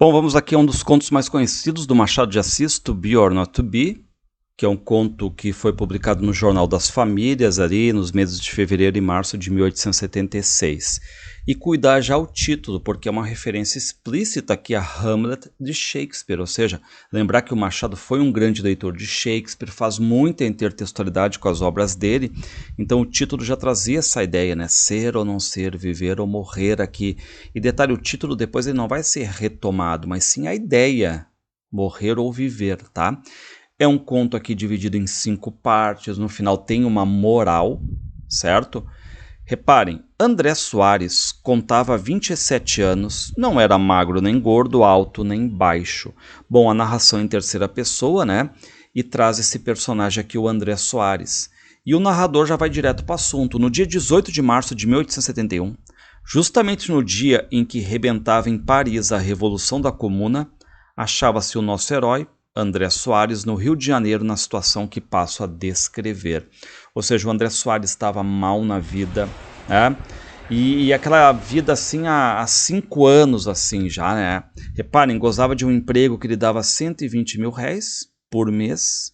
Bom, vamos aqui a um dos contos mais conhecidos do Machado de Assis, To Be or Not to Be, que é um conto que foi publicado no Jornal das Famílias, ali nos meses de fevereiro e março de 1876. E cuidar já o título, porque é uma referência explícita aqui a Hamlet de Shakespeare, ou seja, lembrar que o Machado foi um grande leitor de Shakespeare, faz muita intertextualidade com as obras dele, então o título já trazia essa ideia, né? Ser ou não ser, viver ou morrer aqui. E detalhe, o título depois ele não vai ser retomado, mas sim a ideia, morrer ou viver, tá? É um conto aqui dividido em 5 partes, no final tem uma moral, certo? Reparem, André Soares contava 27 anos, não era magro nem gordo, alto nem baixo. Bom, a narração em terceira pessoa, né? E traz esse personagem aqui, o André Soares. E o narrador já vai direto para o assunto. No dia 18 de março de 1871, justamente no dia em que rebentava em Paris a Revolução da Comuna, achava-se o nosso herói, André Soares, no Rio de Janeiro, na situação que passo a descrever. Ou seja, o André Soares estava mal na vida, né? E aquela vida assim há 5 anos assim já, né? Reparem, gozava de um emprego que lhe dava 120 mil réis por mês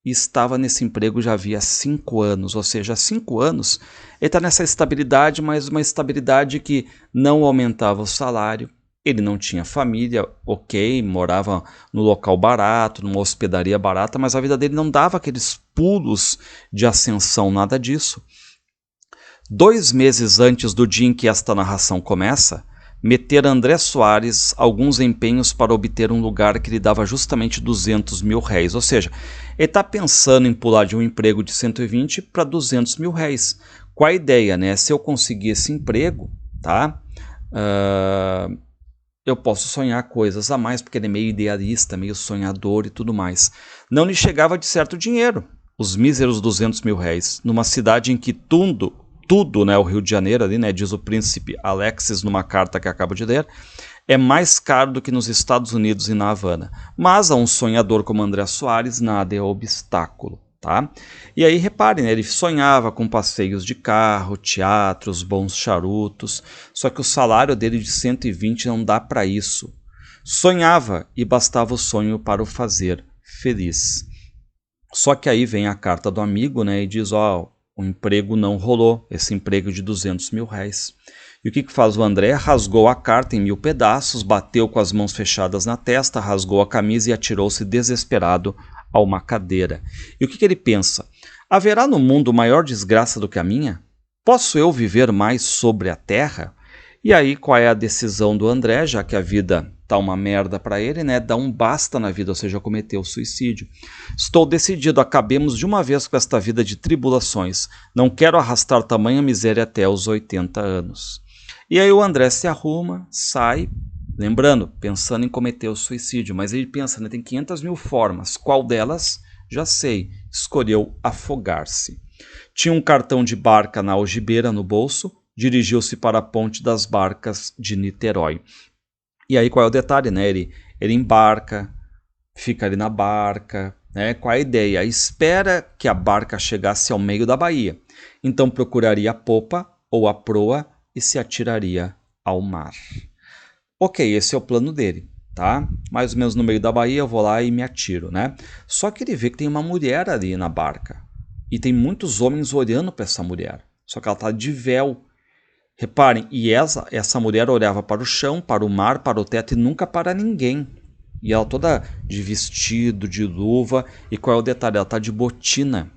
e estava nesse emprego já havia 5 anos. Ou seja, há 5 anos ele está nessa estabilidade, mas uma estabilidade que não aumentava o salário. Ele não tinha família, ok, morava no local barato, numa hospedaria barata, mas a vida dele não dava aqueles pulos de ascensão, nada disso. 2 meses antes do dia em que esta narração começa, meter André Soares alguns empenhos para obter um lugar que lhe dava justamente 200 mil réis. Ou seja, ele está pensando em pular de um emprego de 120 para 200 mil réis. Qual a ideia, né? Se eu conseguir esse emprego, tá? Eu posso sonhar coisas a mais, porque ele é meio idealista, meio sonhador e tudo mais. Não lhe chegava de certo dinheiro, os míseros 200 mil réis, numa cidade em que tudo, né, o Rio de Janeiro ali, né, diz o príncipe Alexis numa carta que acabo de ler, é mais caro do que nos Estados Unidos e na Havana. Mas a um sonhador como André Soares, nada é obstáculo. Tá? E aí reparem, né, ele sonhava com passeios de carro, teatros, bons charutos, só que o salário dele de 120 não dá para isso. Sonhava e bastava o sonho para o fazer feliz. Só que aí vem a carta do amigo, né, e diz, ó, o emprego não rolou, esse emprego de 200 mil réis. E o que faz o André? Rasgou a carta em 1000 pedaços, bateu com as mãos fechadas na testa, rasgou a camisa e atirou-se desesperado a uma cadeira. E o que ele pensa? Haverá no mundo maior desgraça do que a minha? Posso eu viver mais sobre a terra? E aí qual é a decisão do André, já que a vida tá uma merda para ele, né? Dá um basta na vida, ou seja, cometeu suicídio. Estou decidido, acabemos de uma vez com esta vida de tribulações. Não quero arrastar tamanha miséria até os 80 anos. E aí o André se arruma, sai, lembrando, pensando em cometer o suicídio, mas ele pensa, né, tem 500 mil formas, qual delas? Já sei, escolheu afogar-se. Tinha um cartão de barca na algibeira no bolso, dirigiu-se para a ponte das barcas de Niterói. E aí qual é o detalhe, né? Ele embarca, fica ali na barca, né? Qual é a ideia? Espera que a barca chegasse ao meio da baía, então procuraria a popa ou a proa e se atiraria ao mar. Ok, esse é o plano dele, tá? Mais ou menos no meio da baía eu vou lá e me atiro, né? Só que ele vê que tem uma mulher ali na barca. E tem muitos homens olhando para essa mulher. Só que ela está de véu. Reparem, e essa mulher olhava para o chão, para o mar, para o teto e nunca para ninguém. E ela toda de vestido, de luva. E qual é o detalhe? Ela está de botina.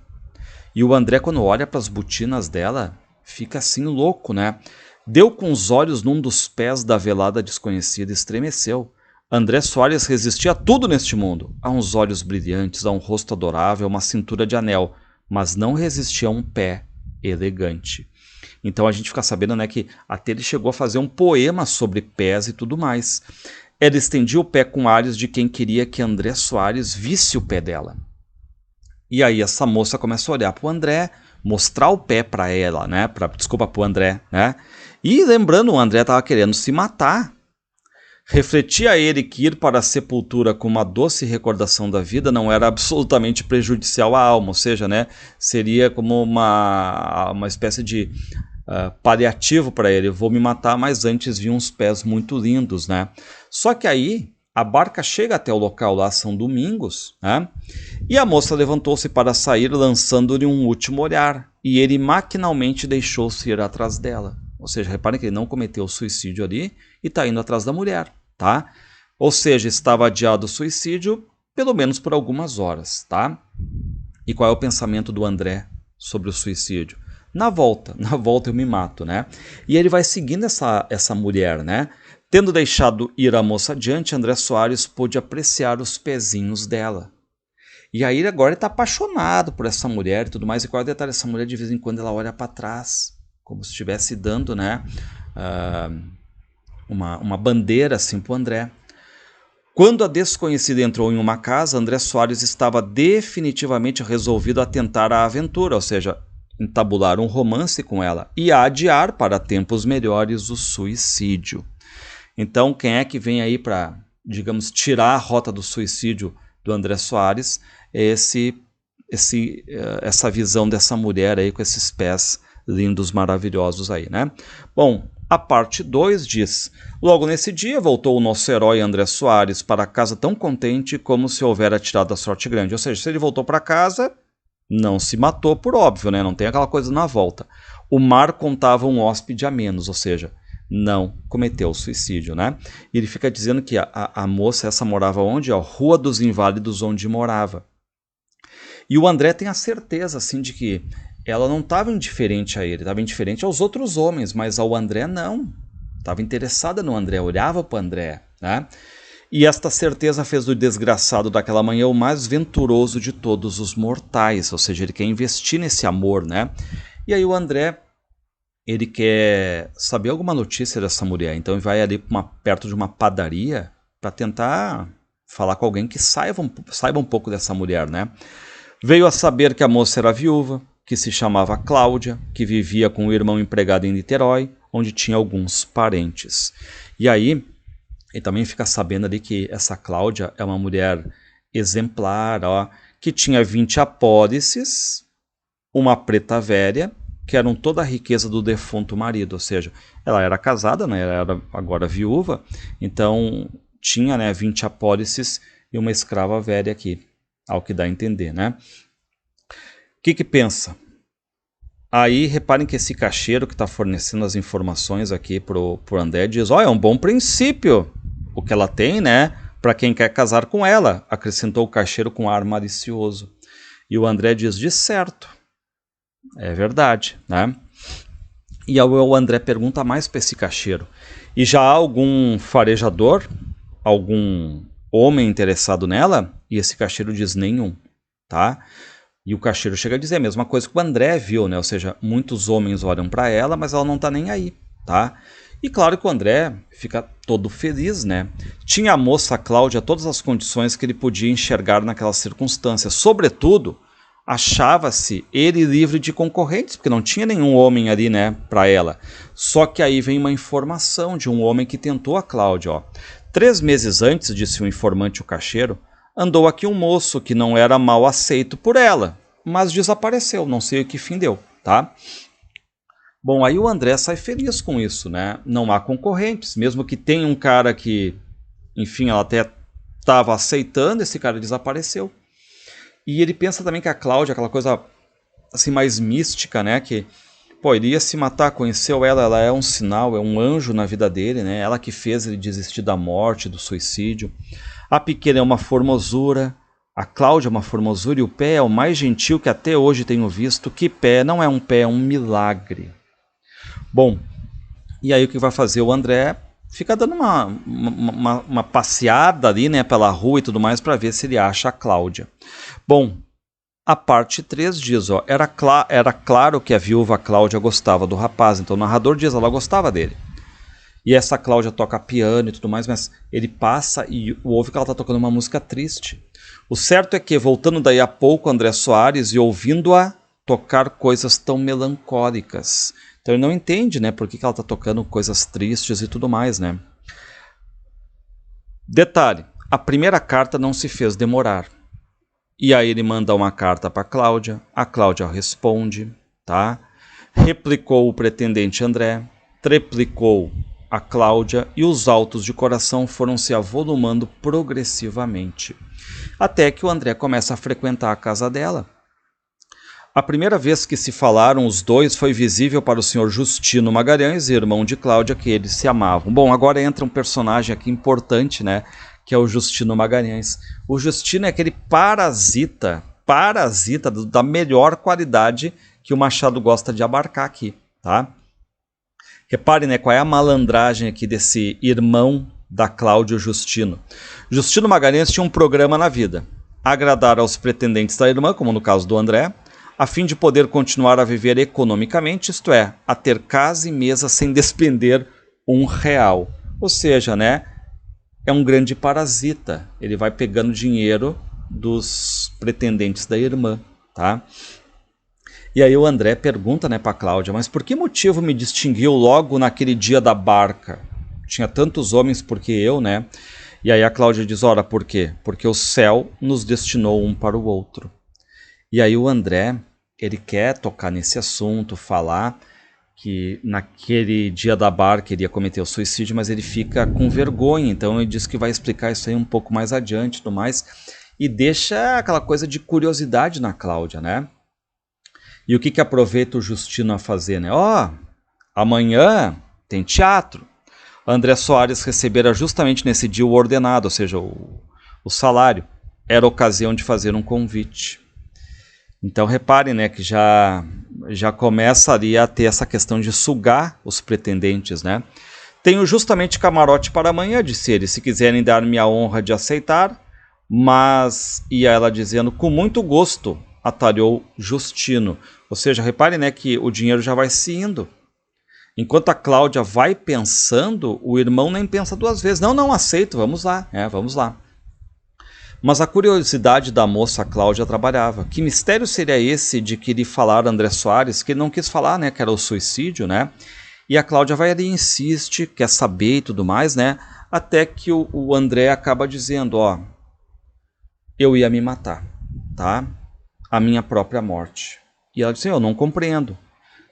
E o André, quando olha para as botinas dela, fica assim louco, né? Deu com os olhos num dos pés da velada desconhecida e estremeceu. André Soares resistia a tudo neste mundo. A uns olhos brilhantes, a um rosto adorável, uma cintura de anel. Mas não resistia a um pé elegante. Então a gente fica sabendo, né, que até ele chegou a fazer um poema sobre pés e tudo mais. Ela estendia o pé com ares de quem queria que André Soares visse o pé dela. E aí essa moça começa a olhar para o André, mostrar o pé para ela, né? Desculpa, para o André, né? E lembrando, o André estava querendo se matar. Refletia ele que ir para a sepultura com uma doce recordação da vida não era absolutamente prejudicial à alma, ou seja, né? Seria como uma espécie de paliativo para ele. Vou me matar, mas antes vi uns pés muito lindos, né? Só que aí A barca chega até o local lá, são domingos, né? E a moça levantou-se para sair, lançando-lhe um último olhar, e ele maquinalmente deixou-se ir atrás dela. Ou seja, reparem que ele não cometeu suicídio ali e está indo atrás da mulher, tá? Ou seja, estava adiado o suicídio, pelo menos por algumas horas, tá? E qual é o pensamento do André sobre o suicídio? Na volta eu me mato, né? E ele vai seguindo essa mulher, né? Tendo deixado ir a moça adiante, André Soares pôde apreciar os pezinhos dela. E aí agora ele está apaixonado por essa mulher e tudo mais. E qual é o detalhe? Essa mulher de vez em quando ela olha para trás, como se estivesse dando, né, uma bandeira assim para o André. Quando a desconhecida entrou em uma casa, André Soares estava definitivamente resolvido a tentar a aventura, ou seja, entabular um romance com ela e a adiar para tempos melhores o suicídio. Então, quem é que vem aí para, digamos, tirar a rota do suicídio do André Soares? É essa visão dessa mulher aí com esses pés lindos, maravilhosos aí, né? Bom, a parte 2 diz: logo nesse dia voltou o nosso herói André Soares para casa tão contente como se houvera tirado a sorte grande. Ou seja, se ele voltou para casa, não se matou por óbvio, né? Não tem aquela coisa na volta. O mar contava um hóspede a menos, ou seja, não cometeu suicídio, né? E ele fica dizendo que a moça essa morava onde? Ó, Rua dos Inválidos, onde morava. E o André tem a certeza, assim, de que ela não estava indiferente a ele, estava indiferente aos outros homens, mas ao André não. Estava interessada no André, olhava para o André, né? E esta certeza fez do desgraçado daquela manhã o mais venturoso de todos os mortais, ou seja, ele quer investir nesse amor, né? E aí o André, ele quer saber alguma notícia dessa mulher, então ele vai ali perto de uma padaria para tentar falar com alguém que saiba um pouco dessa mulher, né? Veio a saber que a moça era viúva, que se chamava Cláudia, que vivia com o irmão empregado em Niterói, onde tinha alguns parentes. E aí, ele também fica sabendo ali que essa Cláudia é uma mulher exemplar, ó, que tinha 20 apólices, uma preta velha, que eram toda a riqueza do defunto marido, ou seja, ela era casada, né, ela era agora viúva, então tinha, né, 20 apólices e uma escrava velha aqui, ao que dá a entender, né? O que pensa? Aí reparem que esse caixeiro que está fornecendo as informações aqui pro André diz: é um bom princípio o que ela tem, né? Para quem quer casar com ela, acrescentou o caixeiro com ar malicioso. E o André diz: de certo, é verdade, né? E aí o André pergunta mais para esse caixeiro: e já há algum farejador, algum homem interessado nela? E esse caixeiro diz: nenhum, tá? E o caixeiro chega a dizer a mesma coisa que o André viu, né? Ou seja, muitos homens olham para ela, mas ela não está nem aí, tá? E claro que o André fica todo feliz, né? Tinha a moça Cláudia todas as condições que ele podia enxergar naquelas circunstâncias. Sobretudo, achava-se ele livre de concorrentes, porque não tinha nenhum homem ali, né, para ela. Só que aí vem uma informação de um homem que tentou a Cláudia, ó. 3 meses antes, disse o informante o caixeiro, andou aqui um moço que não era mal aceito por ela, mas desapareceu, não sei o que fim deu, tá? Bom, aí o André sai feliz com isso, né? Não há concorrentes, mesmo que tenha um cara que, enfim, ela até estava aceitando, esse cara desapareceu. E ele pensa também que a Cláudia, aquela coisa assim mais mística, né? Que, pô, ele ia se matar, conheceu ela é um sinal, é um anjo na vida dele, né? Ela que fez ele desistir da morte, do suicídio. A pequena é uma formosura, a Cláudia é uma formosura e o pé é o mais gentil que até hoje tenho visto. Que pé? Não é um pé, é um milagre. Bom, e aí o que vai fazer o André? Fica dando uma passeada ali, né, pela rua e tudo mais para ver se ele acha a Cláudia. Bom, a parte 3 diz, ó, era claro que a viúva Cláudia gostava do rapaz, então o narrador diz, ela gostava dele. E essa Cláudia toca piano e tudo mais, mas ele passa e ouve que ela está tocando uma música triste. O certo é que, voltando daí a pouco, André Soares, e ouvindo-a tocar coisas tão melancólicas. Então ele não entende, né, por que ela está tocando coisas tristes e tudo mais, né? Detalhe, a primeira carta não se fez demorar. E aí ele manda uma carta para a Cláudia responde, tá? Replicou o pretendente André, triplicou a Cláudia e os autos de coração foram se avolumando progressivamente, até que o André começa a frequentar a casa dela. A primeira vez que se falaram os dois foi visível para o senhor Justino Magalhães, irmão de Cláudia, que eles se amavam. Bom, agora entra um personagem aqui importante, né, que é o Justino Magalhães. O Justino é aquele parasita da melhor qualidade que o Machado gosta de abarcar aqui, tá? Repare, né, qual é a malandragem aqui desse irmão da Cláudia, o Justino. Justino Magalhães tinha um programa na vida: agradar aos pretendentes da irmã, como no caso do André, a fim de poder continuar a viver economicamente, isto é, a ter casa e mesa sem despender R$1. Ou seja, né, é um grande parasita. Ele vai pegando dinheiro dos pretendentes da irmã, tá? E aí o André pergunta, né, para Cláudia: mas por que motivo me distinguiu logo naquele dia da barca? Tinha tantos homens, por que eu, né? E aí a Cláudia diz: ora, por quê? Porque o céu nos destinou um para o outro. E aí o André, ele quer tocar nesse assunto, falar que naquele dia da barca ele ia cometer o suicídio, mas ele fica com vergonha, então ele diz que vai explicar isso aí um pouco mais adiante e tudo mais, e deixa aquela coisa de curiosidade na Cláudia, né? E o que aproveita o Justino a fazer, né? Amanhã tem teatro. André Soares recebera justamente nesse dia o ordenado, ou seja, o salário. Era a ocasião de fazer um convite. Então reparem, né, que já começaria a ter essa questão de sugar os pretendentes, né? Tenho justamente camarote para amanhã, disse ele, se quiserem dar-me a honra de aceitar, mas ia ela dizendo, com muito gosto, atalhou Justino. Ou seja, reparem, né, que o dinheiro já vai se indo. Enquanto a Cláudia vai pensando, o irmão nem pensa duas vezes. Não, aceito, vamos lá, vamos lá. Mas a curiosidade da moça Cláudia trabalhava. Que mistério seria esse de que lhe falara André Soares, que ele não quis falar, né, que era o suicídio, né? E a Cláudia vai ali e insiste, quer saber e tudo mais, né? Até que o André acaba dizendo, eu ia me matar, tá? A minha própria morte. E ela disse, eu não compreendo.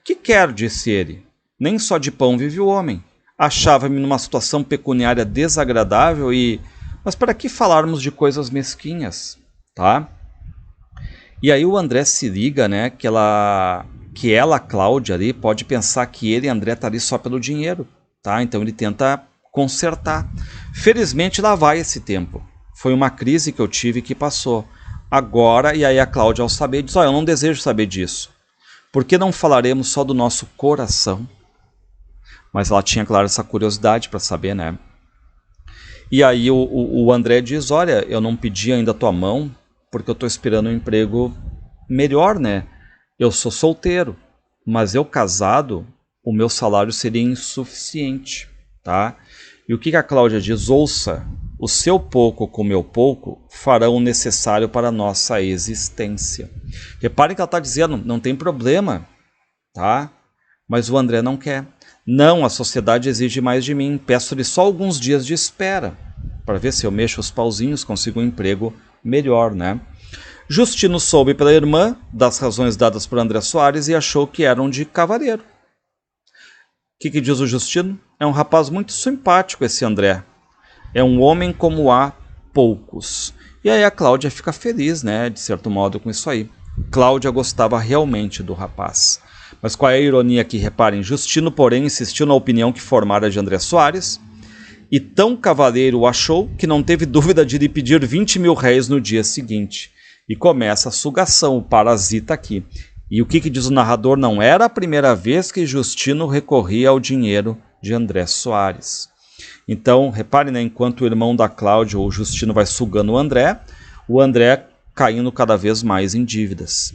Que quer, disse ele. Nem só de pão vive o homem. Achava-me numa situação pecuniária desagradável e... Mas para que falarmos de coisas mesquinhas, tá? E aí o André se liga, né, que ela, Cláudia, ali, pode pensar que ele, André, está ali só pelo dinheiro, tá? Então ele tenta consertar. Felizmente lá vai esse tempo. Foi uma crise que eu tive que passou. Agora, e aí a Cláudia, ao saber, diz, eu não desejo saber disso. Por que não falaremos só do nosso coração? Mas ela tinha, claro, essa curiosidade para saber, né? E aí o André diz, olha, eu não pedi ainda a tua mão, porque eu estou esperando um emprego melhor, né? Eu sou solteiro, mas eu casado, o meu salário seria insuficiente, tá? E o que a Cláudia diz? Ouça, o seu pouco com o meu pouco farão o necessário para a nossa existência. Reparem que ela está dizendo, não tem problema, tá? Mas o André não quer. Não, a sociedade exige mais de mim. Peço-lhe só alguns dias de espera para ver se eu mexo os pauzinhos, consigo um emprego melhor, né? Justino soube pela irmã das razões dadas por André Soares e achou que eram de cavalheiro. O que diz o Justino? É um rapaz muito simpático esse André. É um homem como há poucos. E aí a Cláudia fica feliz, né, de certo modo, com isso aí. Cláudia gostava realmente do rapaz. Mas qual é a ironia aqui? Reparem, Justino, porém, insistiu na opinião que formara de André Soares, e tão cavalheiro o achou que não teve dúvida de lhe pedir 20 mil réis no dia seguinte. E começa a sugação, o parasita aqui. E o que diz o narrador? Não era a primeira vez que Justino recorria ao dinheiro de André Soares. Então, reparem, né, enquanto o irmão da Cláudia, o Justino, vai sugando o André caindo cada vez mais em dívidas.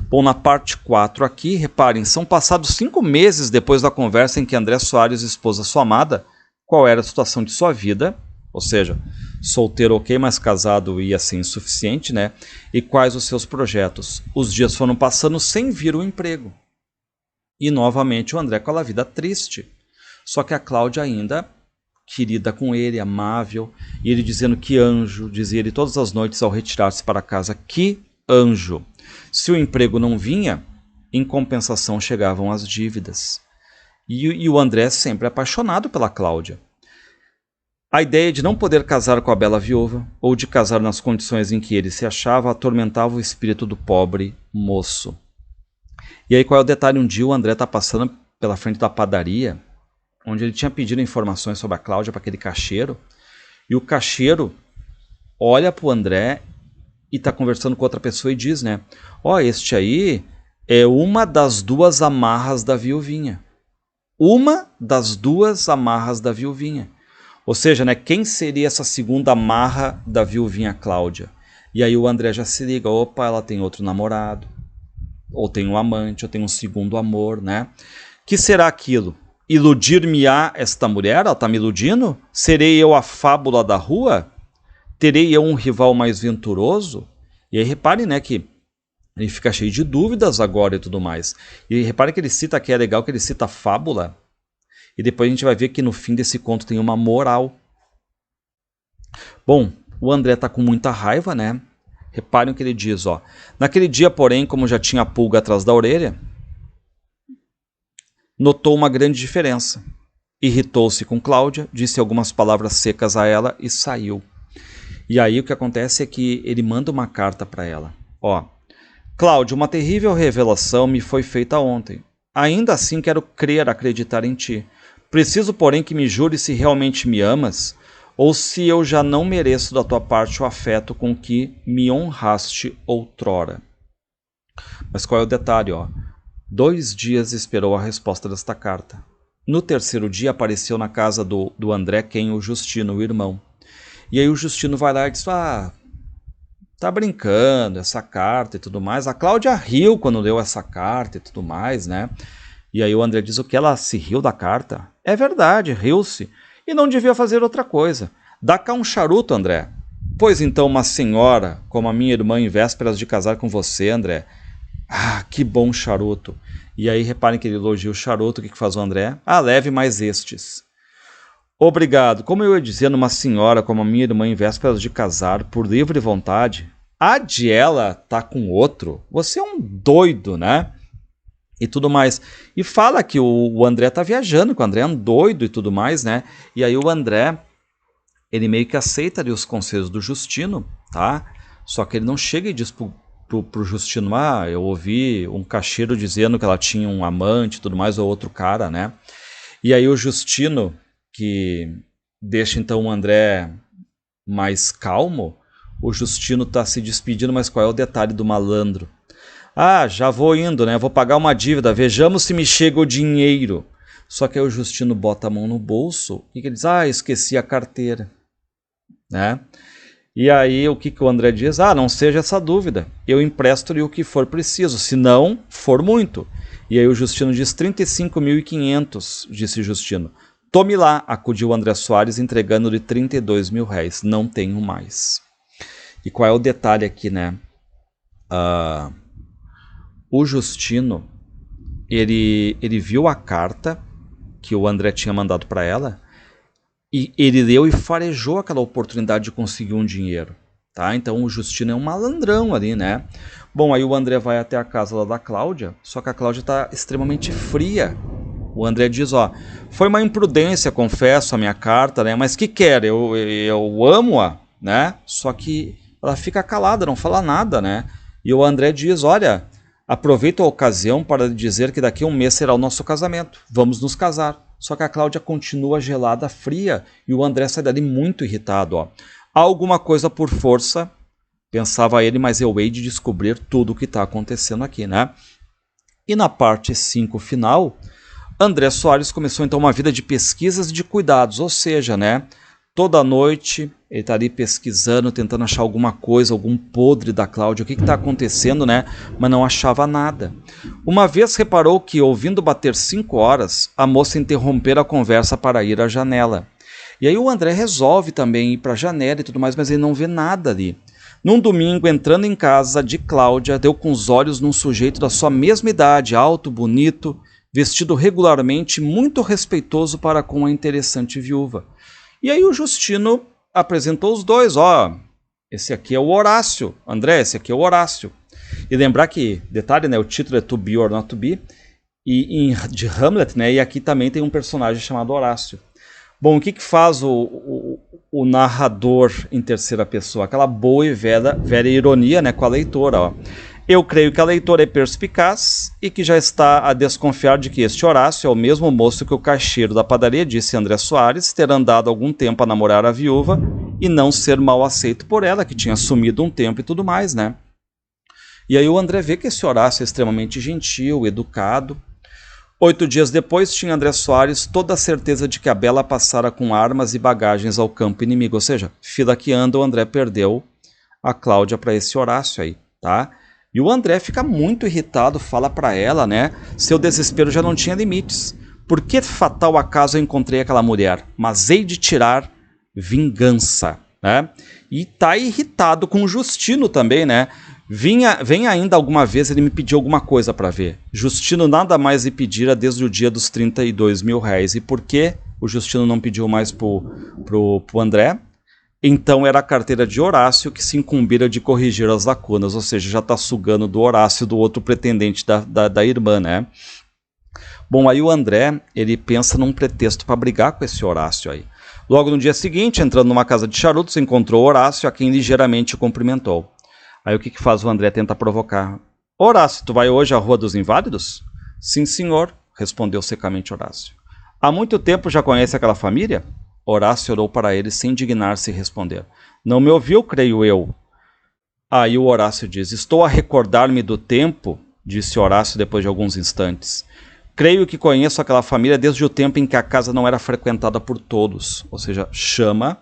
Bom, na parte 4 aqui, reparem, são passados 5 meses depois da conversa em que André Soares expôs a sua amada qual era a situação de sua vida, ou seja, solteiro ok, mas casado ia ser insuficiente, né? E quais os seus projetos. Os dias foram passando sem vir o emprego. E novamente o André com a vida triste. Só que a Cláudia ainda querida com ele, amável, e ele dizendo que anjo, dizia ele todas as noites ao retirar-se para casa, que anjo. Se o emprego não vinha, em compensação chegavam as dívidas. E o André sempre apaixonado pela Cláudia. A ideia de não poder casar com a bela viúva, ou de casar nas condições em que ele se achava, atormentava o espírito do pobre moço. E aí qual é o detalhe? Um dia o André está passando pela frente da padaria, onde ele tinha pedido informações sobre a Cláudia para aquele caixeiro, e o caixeiro olha para o André e está conversando com outra pessoa e diz, né? Este aí é uma das duas amarras da viuvinha. Uma das duas amarras da viuvinha. Ou seja, né, quem seria essa segunda amarra da viuvinha Cláudia? E aí o André já se liga, opa, ela tem outro namorado, ou tem um amante, ou tem um segundo amor, né? Que será aquilo? Iludir-me-á esta mulher? Ela está me iludindo? Serei eu a fábula da rua? Terei eu um rival mais venturoso? E aí reparem, né, que ele fica cheio de dúvidas agora e tudo mais. E reparem que ele cita, que é legal que ele cita fábula, e depois a gente vai ver que no fim desse conto tem uma moral. Bom, o André está com muita raiva, né? Reparem o que ele diz, ó. Naquele dia, porém, como já tinha a pulga atrás da orelha, notou uma grande diferença. Irritou-se com Cláudia, disse algumas palavras secas a ela e saiu. E aí o que acontece é que ele manda uma carta para ela. Ó, Cláudia, uma terrível revelação me foi feita ontem. Ainda assim quero acreditar em ti. Preciso, porém, que me jures se realmente me amas, ou se eu já não mereço da tua parte o afeto com que me honraste outrora. Mas qual é o detalhe, ó? 2 dias esperou a resposta desta carta. No terceiro dia apareceu na casa do André o Justino, o irmão. E aí o Justino vai lá e diz, tá brincando, essa carta e tudo mais. A Cláudia riu quando leu essa carta e tudo mais, né? E aí o André diz o que? Ela se riu da carta? É verdade, riu-se. E não devia fazer outra coisa. Dá cá um charuto, André. Pois então uma senhora, como a minha irmã em vésperas de casar com você, André. Ah, que bom charuto. E aí reparem que ele elogia o charuto, o que faz o André? Leve mais estes. Obrigado. Como eu ia dizendo, uma senhora como a minha irmã em vésperas de casar, por livre vontade, a de ela tá com outro. Você é um doido, né? E tudo mais. E fala que o André tá viajando, que o André é um doido e tudo mais, né? E aí o André, ele meio que aceita ali os conselhos do Justino, tá? Só que ele não chega e diz pro Justino, eu ouvi um caixeiro dizendo que ela tinha um amante e tudo mais, ou outro cara, né? E aí o Justino, que deixa então o André mais calmo, o Justino tá se despedindo, mas qual é o detalhe do malandro? Já vou indo, né? Vou pagar uma dívida, vejamos se me chega o dinheiro. Só que aí o Justino bota a mão no bolso e ele diz, esqueci a carteira, né? E aí o que o André diz? Não seja essa dúvida, eu empresto-lhe o que for preciso, se não for muito. E aí o Justino diz 35.500, disse Justino. Tome lá, acudiu André Soares entregando-lhe 32 mil réis, não tenho mais. E qual é o detalhe aqui, né? O Justino, ele viu a carta que o André tinha mandado para ela e ele leu e farejou aquela oportunidade de conseguir um dinheiro, tá? Então o Justino é um malandrão ali, né? Bom, aí o André vai até a casa lá da Cláudia, só que a Cláudia está extremamente fria. O André diz, foi uma imprudência, confesso, a minha carta, né? Mas que quer? Eu amo-a, né? Só que ela fica calada, não fala nada, né? E o André diz, olha, aproveito a ocasião para dizer que daqui a um mês será o nosso casamento. Vamos nos casar. Só que a Cláudia continua gelada, fria, e o André sai dali muito irritado. Há alguma coisa por força, pensava ele, mas eu hei de descobrir tudo o que está acontecendo aqui, né? E na parte 5 final, André Soares começou então uma vida de pesquisas e de cuidados, ou seja, né? Toda noite ele está ali pesquisando, tentando achar alguma coisa, algum podre da Cláudia, o que está acontecendo, né? Mas não achava nada. Uma vez reparou que, ouvindo bater 5 horas, a moça interrompera a conversa para ir à janela. E aí o André resolve também ir para a janela e tudo mais, mas ele não vê nada ali. Num domingo, entrando em casa de Cláudia, deu com os olhos num sujeito da sua mesma idade, alto, bonito, vestido regularmente, muito respeitoso para com a interessante viúva. E aí o Justino apresentou os dois, esse aqui é o Horácio, André, esse aqui é o Horácio. E lembrar que, detalhe, né, o título é To Be or Not To Be, de Hamlet, né? E aqui também tem um personagem chamado Horácio. Bom, o que faz o narrador em terceira pessoa? Aquela boa e velha ironia, né, com a leitora. Ó. Eu creio que a leitora é perspicaz e que já está a desconfiar de que este Horácio é o mesmo moço que o caixeiro da padaria disse André Soares ter andado algum tempo a namorar a viúva e não ser mal aceito por ela, que tinha sumido um tempo e tudo mais, né? E aí o André vê que esse Horácio é extremamente gentil, educado. 8 dias depois, tinha André Soares toda a certeza de que a Bela passara com armas e bagagens ao campo inimigo. Ou seja, fila que anda, o André perdeu a Cláudia para esse Horácio aí, tá? E o André fica muito irritado, fala para ela, né? Seu desespero já não tinha limites. Por que fatal acaso eu encontrei aquela mulher? Mas hei de tirar vingança, né? E tá irritado com o Justino também, né? Vem ainda alguma vez ele me pediu alguma coisa para ver. Justino nada mais lhe pedira desde o dia dos 32 mil réis. E por que o Justino não pediu mais pro André? Então era a carteira de Horácio que se incumbira de corrigir as lacunas. Ou seja, já está sugando do Horácio, do outro pretendente da irmã, né? Bom, aí o André, ele pensa num pretexto para brigar com esse Horácio aí. Logo no dia seguinte, entrando numa casa de charutos, encontrou Horácio, a quem ligeiramente cumprimentou. Aí o que faz o André? Tenta provocar. Horácio, tu vai hoje à Rua dos Inválidos? Sim, senhor, respondeu secamente Horácio. Há muito tempo já conhece aquela família? Horácio olhou para ele sem dignar-se e responder. Não me ouviu, creio eu. Aí o Horácio diz, estou a recordar-me do tempo, disse Horácio depois de alguns instantes. Creio que conheço aquela família desde o tempo em que a casa não era frequentada por todos. Ou seja, chama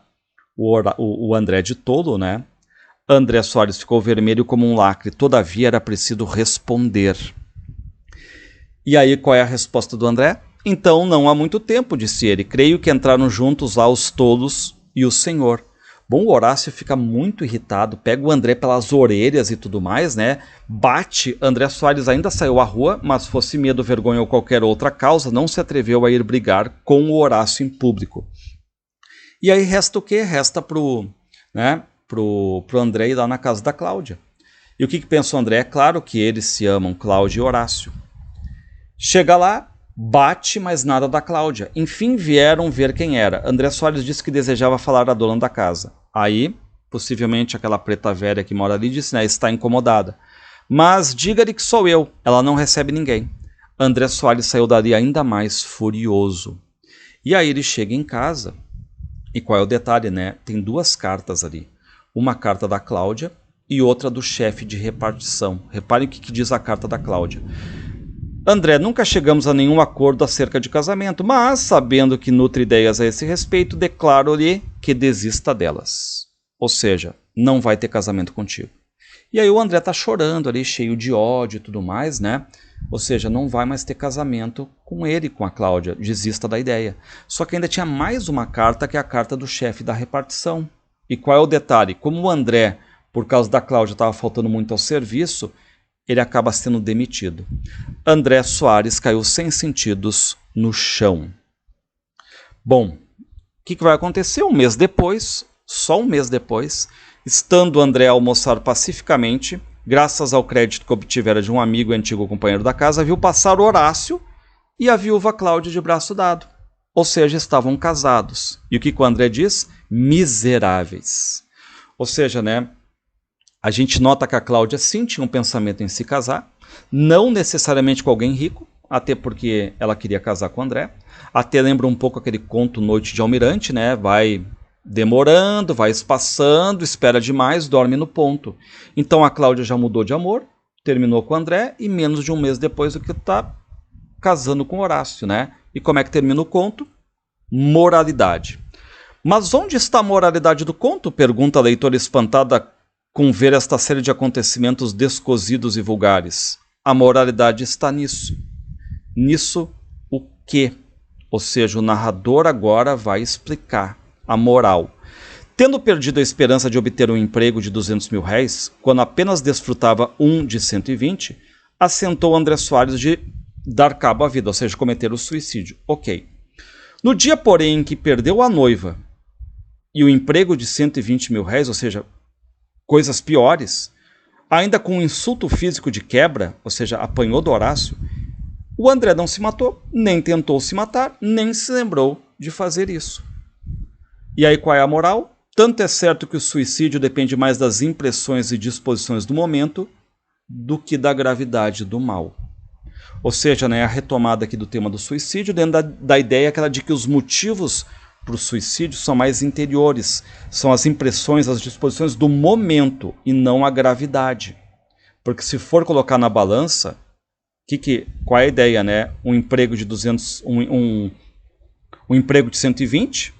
o André de tolo, né? André Soares ficou vermelho como um lacre, todavia era preciso responder. E aí qual é a resposta do André? Então não há muito tempo, disse ele, creio que entraram juntos lá os tolos e o senhor. Bom, o Horácio fica muito irritado, pega o André pelas orelhas e tudo mais, né? Bate, André Soares ainda saiu à rua, mas fosse medo, vergonha ou qualquer outra causa, não se atreveu a ir brigar com o Horácio em público. E aí resta o quê? Resta pro André ir lá na casa da Cláudia. E o que pensa o André? É claro que eles se amam, Cláudia e Horácio. Chega lá, bate, mas nada da Cláudia. Enfim vieram ver quem era. André Soares disse que desejava falar à dona da casa. Aí, possivelmente aquela preta velha que mora ali disse, né, está incomodada. Mas diga-lhe que sou eu, ela não recebe ninguém. André Soares saiu dali ainda mais furioso. E aí ele chega em casa. E qual é o detalhe, né? Tem 2 cartas ali. Uma carta da Cláudia e outra do chefe de repartição. Reparem o que diz a carta da Cláudia. André, nunca chegamos a nenhum acordo acerca de casamento, mas, sabendo que nutre ideias a esse respeito, declaro-lhe que desista delas. Ou seja, não vai ter casamento contigo. E aí o André tá chorando ali, cheio de ódio e tudo mais, né? Ou seja, não vai mais ter casamento com ele, com a Cláudia. Desista da ideia. Só que ainda tinha mais uma carta, que é a carta do chefe da repartição. E qual é o detalhe? Como o André, por causa da Cláudia, estava faltando muito ao serviço, ele acaba sendo demitido. André Soares caiu sem sentidos no chão. Bom, o que vai acontecer? Um mês depois, só um mês depois, estando André a almoçar pacificamente, graças ao crédito que obtivera de um amigo e antigo companheiro da casa, viu passar Horácio e a viúva Cláudia de braço dado. Ou seja, estavam casados. E o que o André diz? Miseráveis. Ou seja, né? A gente nota que a Cláudia sim tinha um pensamento em se casar, não necessariamente com alguém rico, até porque ela queria casar com o André. Até lembra um pouco aquele conto Noite de Almirante, né? Vai demorando, vai espaçando, espera demais, dorme no ponto. Então a Cláudia já mudou de amor, terminou com o André e menos de um mês depois do que está casando com o Horácio, né? E como é que termina o conto? Moralidade. Mas onde está a moralidade do conto? Pergunta a leitora espantada com ver esta série de acontecimentos descosidos e vulgares. A moralidade está nisso. Nisso o quê? Ou seja, o narrador agora vai explicar a moral. Tendo perdido a esperança de obter um emprego de 200 mil réis, quando apenas desfrutava um de 120, assentou André Soares de dar cabo à vida, ou seja, cometer o suicídio. Ok. No dia, porém, em que perdeu a noiva e o emprego de 120 mil réis, ou seja, coisas piores, ainda com um insulto físico de quebra, ou seja, apanhou do Horácio, O André não se matou, nem tentou se matar, nem se lembrou de fazer isso. E aí qual é a moral? Tanto é certo que o suicídio depende mais das impressões e disposições do momento do que da gravidade do mal. Ou seja, né, a retomada aqui do tema do suicídio, dentro da ideia aquela de que os motivos para o suicídio são mais interiores, são as impressões, as disposições do momento e não a gravidade. Porque se for colocar na balança, qual é a ideia, né? Um emprego de 200, um emprego de 120,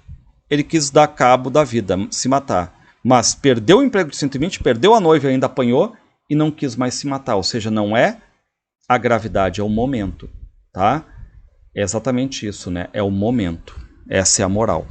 ele quis dar cabo da vida, se matar. Mas perdeu o emprego de 120, perdeu a noiva e ainda apanhou e não quis mais se matar. Ou seja, não é a gravidade, é o momento, tá? É exatamente isso, né? É o momento. Essa é a moral.